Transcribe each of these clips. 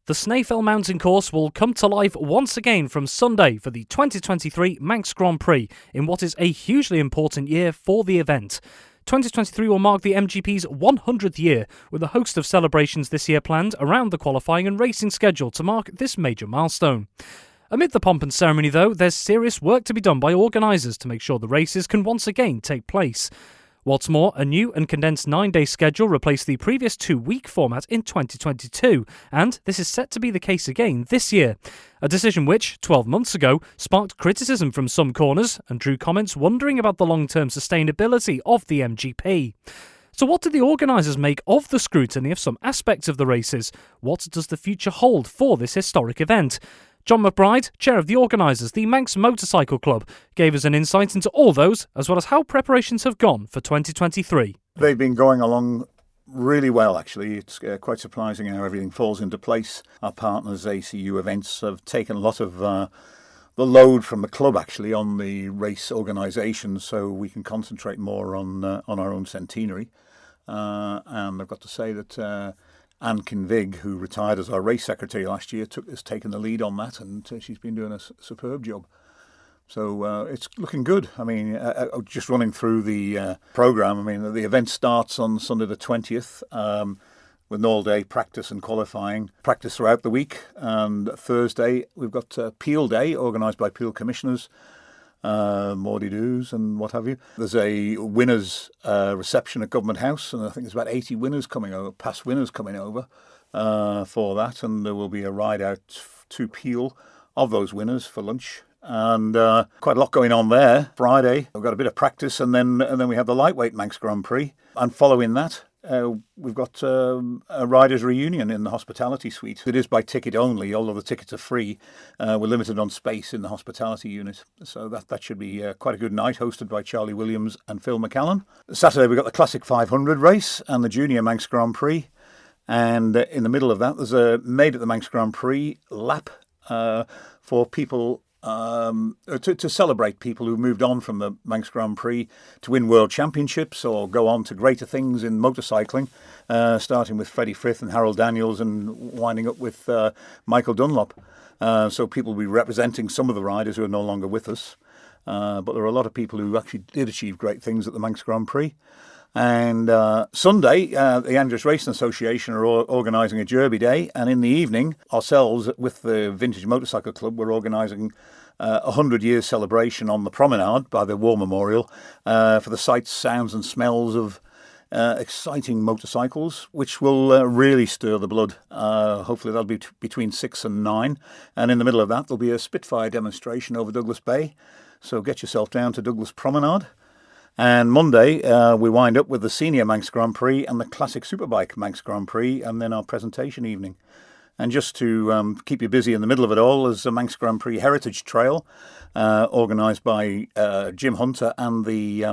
The Snaefell Mountain Course will come to life once again from Sunday for the 2023 Manx Grand Prix in what is a hugely important year for the event. 2023 will mark the MGP's 100th year, with a host of celebrations this year planned around the qualifying and racing schedule to mark this major milestone. Amid the pomp and ceremony, though, there's serious work to be done by organisers to make sure the races can once again take place. What's more, a new and condensed 9-day schedule replaced the previous 2-week format in 2022, and this is set to be the case again this year. A decision which, 12 months ago, sparked criticism from some corners and drew comments wondering about the long-term sustainability of the MGP. So what do the organisers make of the scrutiny of some aspects of the races? What does the future hold for this historic event? John McBride, chair of the organisers, the Manx Motor Cycle Club, gave us an insight into all those, as well as how preparations have gone for 2023. They've been going along really well, actually. It's quite surprising how everything falls into place. Our partners, ACU Events, have taken a lot of the load from the club, actually, on the race organisation, so we can concentrate more on our own centenary. And I've got to say that Anne Kinvig, who retired as our race secretary last year, has taken the lead on that, and she's been doing a superb job. So it's looking good. I mean, just running through the programme, I mean, the event starts on Sunday the 20th with an all-day practice and qualifying. Practice throughout the week, and Thursday we've got Peel Day, organised by Peel Commissioners, Maudie Doos and what have you. There's a winners reception at Government House, and I think there's about 80 winners coming over, past winners coming over for that, and there will be a ride out to Peel of those winners for lunch, and quite a lot going on there. Friday we've got a bit of practice, and then we have the lightweight Manx Grand Prix, and following that we've got a riders' reunion in the hospitality suite. It is by ticket only, although the tickets are free. We're limited on space in the hospitality unit, so that should be quite a good night, hosted by Charlie Williams and Phil McCallan. Saturday we've got the Classic 500 race and the Junior Manx Grand Prix, and in the middle of that there's a Made at the Manx Grand Prix lap for people to celebrate people who moved on from the Manx Grand Prix to win World Championships or go on to greater things in motorcycling, starting with Freddie Frith and Harold Daniels and winding up with Michael Dunlop. So people will be representing some of the riders who are no longer with us. But there are a lot of people who actually did achieve great things at the Manx Grand Prix. And Sunday, the Andrews Racing Association are organising a Derby Day, and in the evening, ourselves with the Vintage Motorcycle Club, we're organising a 100-year celebration on the promenade by the War Memorial for the sights, sounds and smells of exciting motorcycles, which will really stir the blood. Hopefully that'll be between 6 and 9, and in the middle of that there'll be a Spitfire demonstration over Douglas Bay, so get yourself down to Douglas Promenade. And Monday, we wind up with the Senior Manx Grand Prix and the Classic Superbike Manx Grand Prix, and then our presentation evening. And just to keep you busy in the middle of it all, there's a Manx Grand Prix Heritage Trail, organised by Jim Hunter and the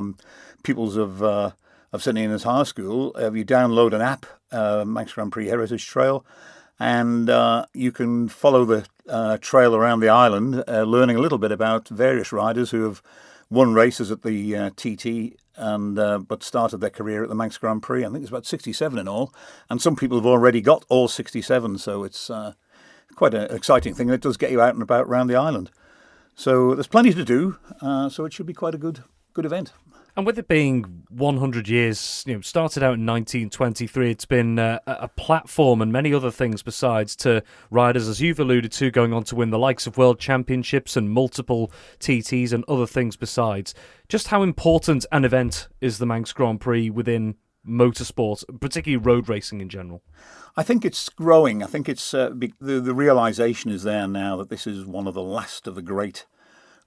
pupils of St Ian's High School. You download an app, Manx Grand Prix Heritage Trail, and you can follow the trail around the island, learning a little bit about various riders who have won races at the TT and but started their career at the Manx Grand Prix. I think there's about 67 in all, and some people have already got all 67, so it's quite an exciting thing. It does get you out and about around the island. So there's plenty to do, so it should be quite a good event. And with it being 100 years, started out in 1923, it's been a platform and many other things besides to riders, as you've alluded to, going on to win the likes of World Championships and multiple TTs and other things besides. Just how important an event is the Manx Grand Prix within motorsport, particularly road racing in general? I think it's growing. I think it's the realisation is there now that this is one of the last of the great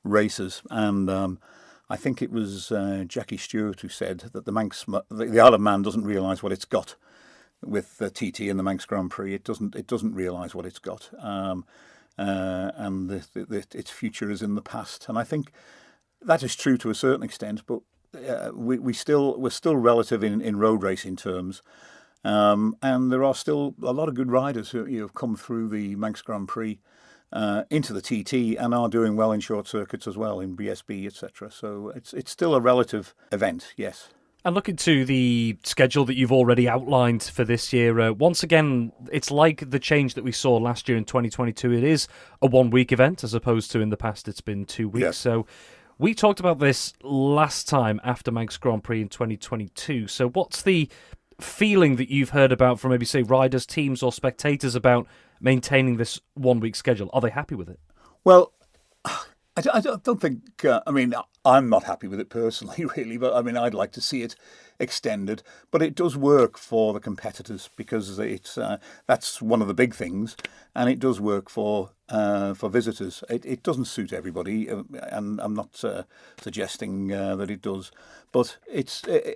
races, and I think it was Jackie Stewart who said that the Isle of Man doesn't realise what it's got with the TT and the Manx Grand Prix. It doesn't realise what it's got, and its future is in the past. And I think that is true to a certain extent, but we're still relative in road racing terms, and there are still a lot of good riders who have come through the Manx Grand Prix into the TT and are doing well in short circuits as well, in BSB, etc. So it's still a relative event, yes. And looking to the schedule that you've already outlined for this year, once again, it's like the change that we saw last year in 2022. It is a 1 week event as opposed to in the past it's been 2 weeks. Yes. So we talked about this last time after Manx Grand Prix in 2022. So what's the feeling that you've heard about from maybe, say, riders, teams or spectators about maintaining this 1 week schedule? Are they happy with it? Well, I don't think, I'm not happy with it personally, really, but I mean, I'd like to see it extended. But it does work for the competitors because that's one of the big things, and it does work for visitors. It doesn't suit everybody, and I'm not suggesting that it does. But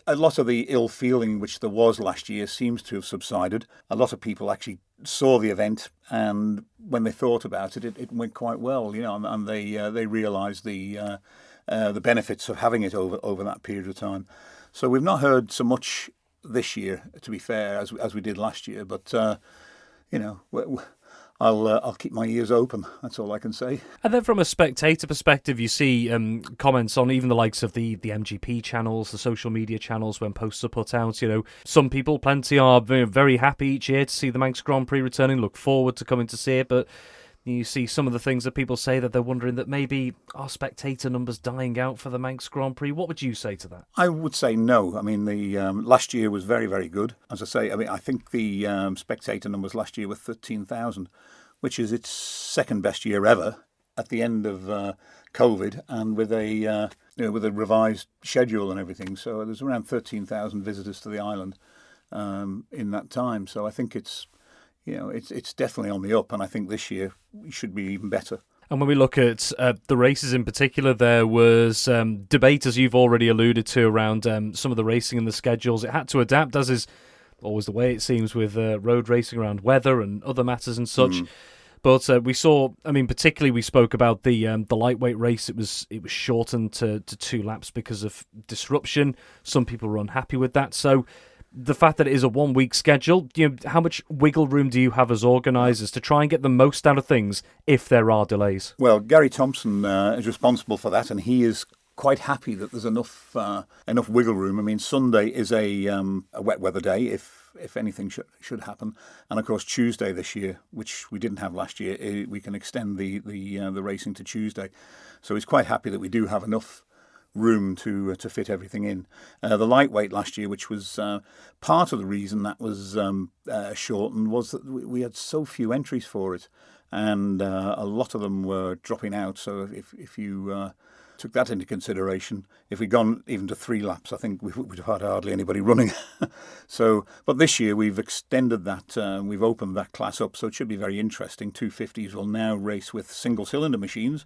a lot of the ill feeling which there was last year seems to have subsided. A lot of people actually saw the event, and when they thought about it, it went quite well, and they realised the benefits of having it over that period of time. So we've not heard so much this year, to be fair, as we did last year. But I'll keep my ears open. That's all I can say. And then from a spectator perspective, you see comments on even the likes of the MGP channels, the social media channels when posts are put out. Some people, plenty are very happy each year to see the Manx Grand Prix returning, look forward to coming to see it. But you see some of the things that people say that they're wondering that maybe are spectator numbers dying out for the Manx Grand Prix. What would you say to that? I would say no. I mean, the last year was very, very good. As I say, I think the spectator numbers last year were 13,000, which is its second best year ever at the end of COVID, and with a revised schedule and everything. So there's around 13,000 visitors to the island in that time. So I think it's definitely on the up, and I think this year we should be even better. And when we look at the races in particular, there was debate, as you've already alluded to, around some of the racing and the schedules. It had to adapt, as is always the way it seems with road racing, around weather and other matters and such. But we saw, particularly we spoke about the lightweight race. It was shortened to 2 laps because of disruption. Some people were unhappy with that. So the fact that it is a 1 week schedule, how much wiggle room do you have as organisers to try and get the most out of things if there are delays? Well, Gary Thompson is responsible for that, and he is quite happy that there's enough wiggle room. I mean, Sunday is a wet weather day if anything should happen, and of course Tuesday this year, which we didn't have last year, we can extend the racing to Tuesday. So he's quite happy that we do have enough room to fit everything in. The lightweight last year, which was part of the reason that was shortened, was that we had so few entries for it, and a lot of them were dropping out. So if you took that into consideration, if we'd gone even to 3 laps, I think we would have had hardly anybody running. But this year we've extended that, we've opened that class up, so it should be very interesting. 250s will now race with single-cylinder machines,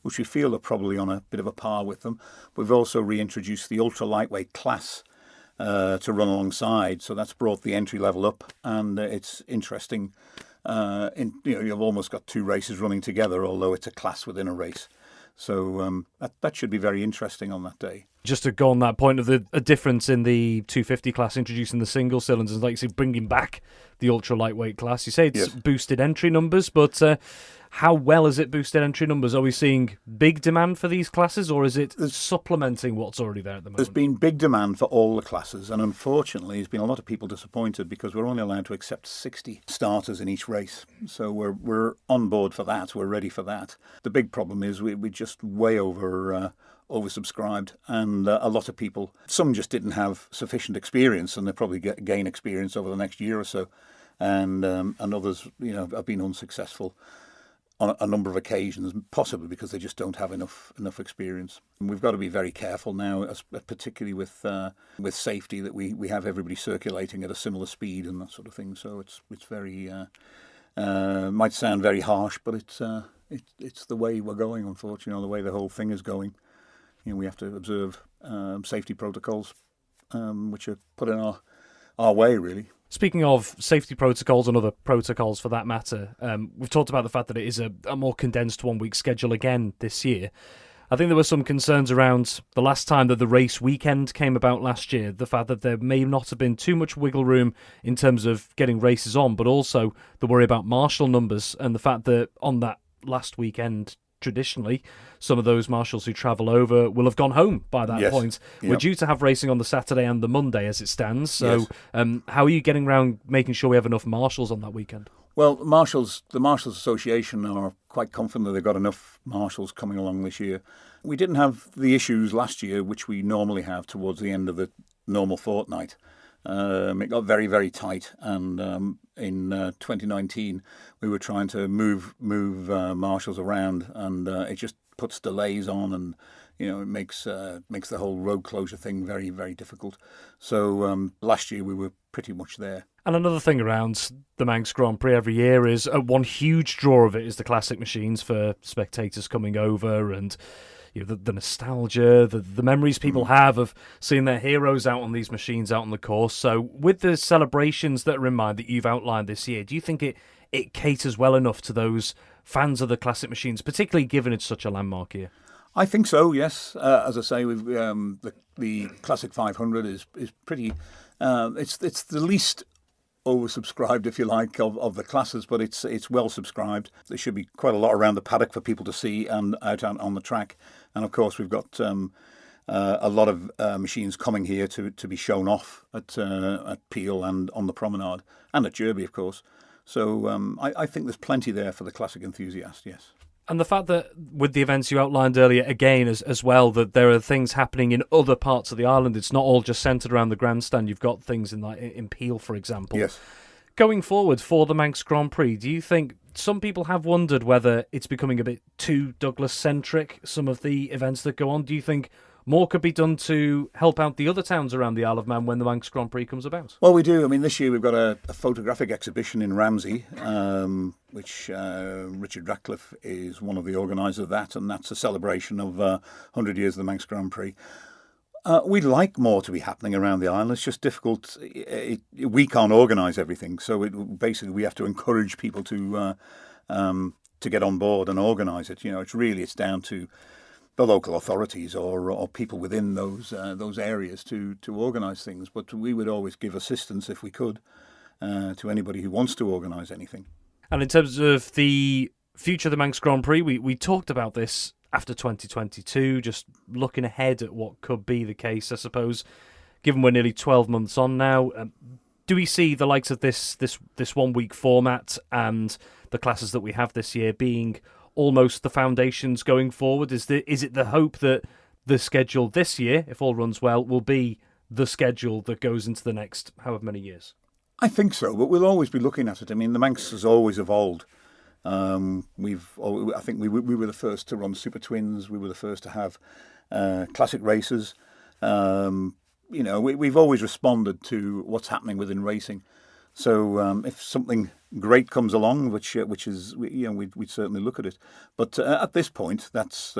which we feel are probably on a bit of a par with them. We've also reintroduced the ultra-lightweight class to run alongside, so that's brought the entry level up, and it's interesting. You've almost got 2 races running together, although it's a class within a race. So that should be very interesting on that day. Just to go on that point of a difference in the 250 class, introducing the single cylinders, like you say, bringing back the ultra lightweight class. You say it's boosted entry numbers, but how well is it boosted entry numbers? Are we seeing big demand for these classes, or is it supplementing what's already there at the moment? There's been big demand for all the classes, and unfortunately there's been a lot of people disappointed because we're only allowed to accept 60 starters in each race. So we're on board for that, we're ready for that. The big problem is we're just way oversubscribed, and a lot of people, some just didn't have sufficient experience, and they'll probably gain experience over the next year or so, and others have been unsuccessful on a number of occasions, possibly because they just don't have enough experience. And we've got to be very careful now, particularly with safety, that we have everybody circulating at a similar speed and that sort of thing. So it's very might sound very harsh, but it's the way we're going. Unfortunately, the way the whole thing is going, we have to observe safety protocols, which are put in our way, really. Speaking of safety protocols and other protocols for that matter, we've talked about the fact that it is a more condensed 1 week schedule again this year. I think there were some concerns around the last time that the race weekend came about last year, the fact that there may not have been too much wiggle room in terms of getting races on, but also the worry about marshal numbers and the fact that on that last weekend traditionally, some of those marshals who travel over will have gone home by that Yes. point. Yep. We're due to have racing on the Saturday and the Monday as it stands. So Yes. how are you getting around making sure we have enough marshals on that weekend? Well, the Marshals Association are quite confident that they've got enough marshals coming along this year. We didn't have the issues last year, which we normally have towards the end of the normal fortnight. It got very, very tight, and in 2019 we were trying to move marshals around, and it just puts delays on, and it makes the whole road closure thing very, very difficult. So last year we were pretty much there. And another thing around the Manx Grand Prix every year is one huge draw of it is the classic machines for spectators coming over, and the nostalgia, the memories people have of seeing their heroes out on these machines out on the course. So with the celebrations that are in mind that you've outlined this year, do you think it caters well enough to those fans of the classic machines, particularly given it's such a landmark year? I think so, yes. As I say, we've, the Classic 500 is pretty. It's the least oversubscribed, if you like, of the classes, but it's well subscribed. There should be quite a lot around the paddock for people to see and out on the track. And of course, we've got a lot of machines coming here to be shown off at Peel and on the promenade, and at Derby, of course. So I think there's plenty there for the classic enthusiast, yes. And the fact that with the events you outlined earlier, again, as well, that there are things happening in other parts of the island. It's not all just centred around the grandstand. You've got things in Peel, for example. Yes. Going forward for the Manx Grand Prix, do you think some people have wondered whether it's becoming a bit too Douglas-centric, some of the events that go on? Do you think more could be done to help out the other towns around the Isle of Man when the Manx Grand Prix comes about? Well, we do. I mean, this year we've got a photographic exhibition in Ramsey, which Richard Ratcliffe is one of the organisers of that, and that's a celebration of 100 years of the Manx Grand Prix. We'd like more to be happening around the island. It's just difficult. We can't organise everything, so basically we have to encourage people to get on board and organise it. It's down to the local authorities or people within those areas to organise things. But we would always give assistance if we could to anybody who wants to organise anything. And in terms of the future of the Manx Grand Prix, we talked about this after 2022, just looking ahead at what could be the case, I suppose, given we're nearly 12 months on now. Do we see the likes of this 1 week format and the classes that we have this year being almost the foundations going forward? Is it the hope that the schedule this year, if all runs well, will be the schedule that goes into the next however many years? I think so, but we'll always be looking at it. I mean, the Manx has always evolved. I think we were the first to run Super Twins. We were the first to have classic races. We've always responded to what's happening within racing. So if something great comes along, which is we'd certainly look at it. But at this point, that's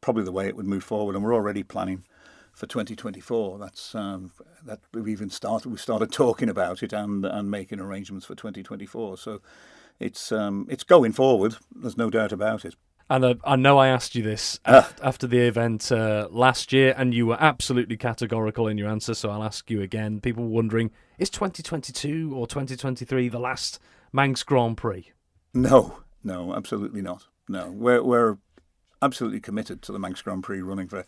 probably the way it would move forward, and we're already planning for 2024. That we started talking about it and making arrangements for 2024. So it's going forward. There's no doubt about it. And I know I asked you this after the event last year, and you were absolutely categorical in your answer, so I'll ask you again. People were wondering, is 2022 or 2023 the last Manx Grand Prix? No, absolutely not. No, we're absolutely committed to the Manx Grand Prix running for.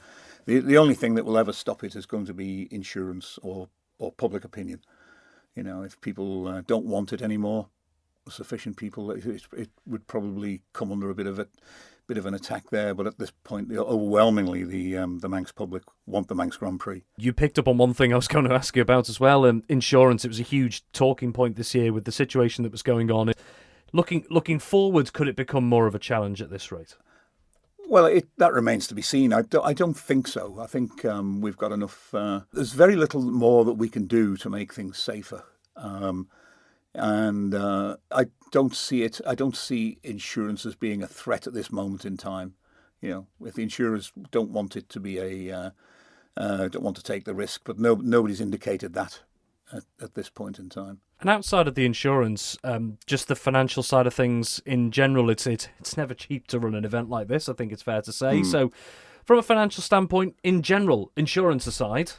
The only thing that will ever stop it is going to be insurance or public opinion. If people don't want it anymore, sufficient people, it would probably come under a bit of an attack there. But at this point, overwhelmingly, the Manx public want the Manx Grand Prix. You picked up on one thing I was going to ask you about as well. Insurance. It was a huge talking point this year with the situation that was going on. Looking forward, could it become more of a challenge at this rate? Well, that remains to be seen. I don't think so. I think we've got enough. There's very little more that we can do to make things safer. And I don't see it. I don't see insurance as being a threat at this moment in time. If the insurers don't want it to be don't want to take the risk, but nobody's indicated that at this point in time. And outside of the insurance, just the financial side of things in general, it's never cheap to run an event like this. I think it's fair to say. So, from a financial standpoint, in general, insurance aside,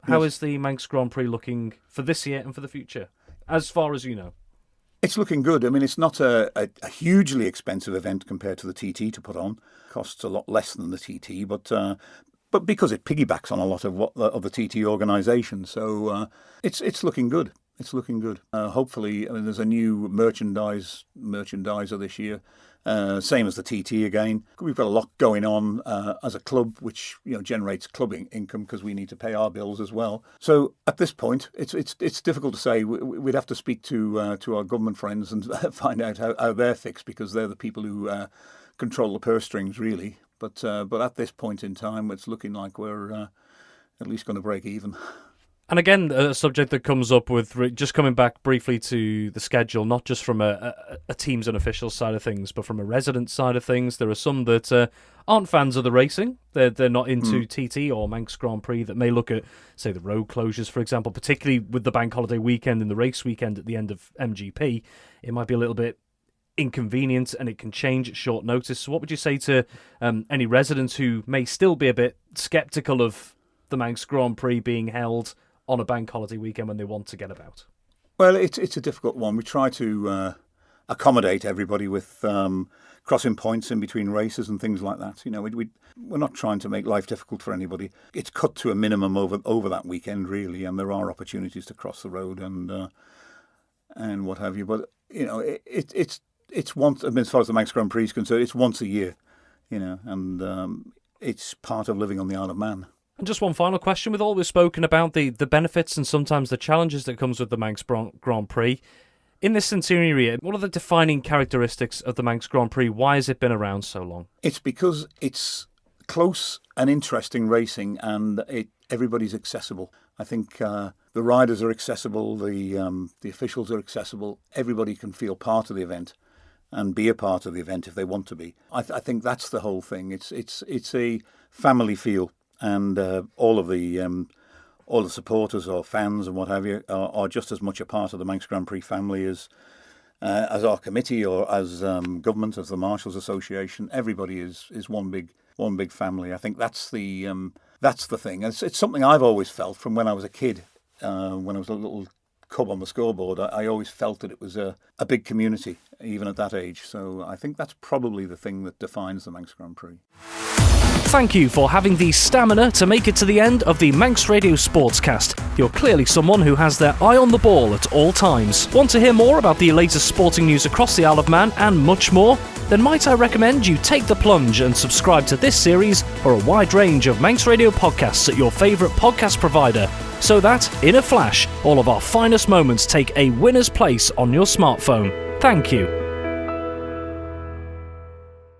how is the Manx Grand Prix looking for this year and for the future? As far as you know. It's looking good. I mean, it's not a hugely expensive event compared to the TT to put on. Costs a lot less than the TT, but because it piggybacks on a lot of the TT organisation, so it's looking good. It's looking good. Hopefully, I mean, there's a new merchandiser this year, same as the TT again. We've got a lot going on as a club, which generates clubbing income because we need to pay our bills as well. So at this point, it's difficult to say. We'd have to speak to our government friends and find out how they're fixed, because they're the people who control the purse strings, really. But at this point in time, it's looking like we're at least going to break even. And again, a subject that comes up with just coming back briefly to the schedule, not just from a teams and officials side of things, but from a resident side of things. There are some that aren't fans of the racing. They're not into TT or Manx Grand Prix, that may look at, say, the road closures, for example, particularly with the bank holiday weekend and the race weekend at the end of MGP. It might be a little bit inconvenient and it can change at short notice. So what would you say to any residents who may still be a bit sceptical of the Manx Grand Prix being held on a bank holiday weekend when they want to get about? Well, it's a difficult one. We try to accommodate everybody with crossing points in between races and things like that. We're not trying to make life difficult for anybody. It's cut to a minimum over that weekend, really, and there are opportunities to cross the road and what have you. But it's once. I mean, as far as the Manx Grand Prix is concerned, it's once a year, and it's part of living on the Isle of Man. And just one final question. We've always spoken about the benefits and sometimes the challenges that comes with the Manx Grand Prix. In this centenary, what are the defining characteristics of the Manx Grand Prix? Why has it been around so long? It's because it's close and interesting racing, and everybody's accessible. I think the riders are accessible, the officials are accessible. Everybody can feel part of the event and be a part of the event if they want to be. I think that's the whole thing. It's a family feel. And all the supporters or fans and what have you are just as much a part of the Manx Grand Prix family as our committee or as government, as the Marshals Association. Everybody is one big family. I think that's the thing. It's something I've always felt from when I was a kid. When I was a little cub on the scoreboard, I always felt that it was a big community, even at that age. So I think that's probably the thing that defines the Manx Grand Prix. Thank you for having the stamina to make it to the end of the Manx Radio Sportscast. You're clearly someone who has their eye on the ball at all times. Want to hear more about the latest sporting news across the Isle of Man and much more? Then might I recommend you take the plunge and subscribe to this series or a wide range of Manx Radio podcasts at your favourite podcast provider, so that, in a flash, all of our finest moments take a winner's place on your smartphone. Thank you.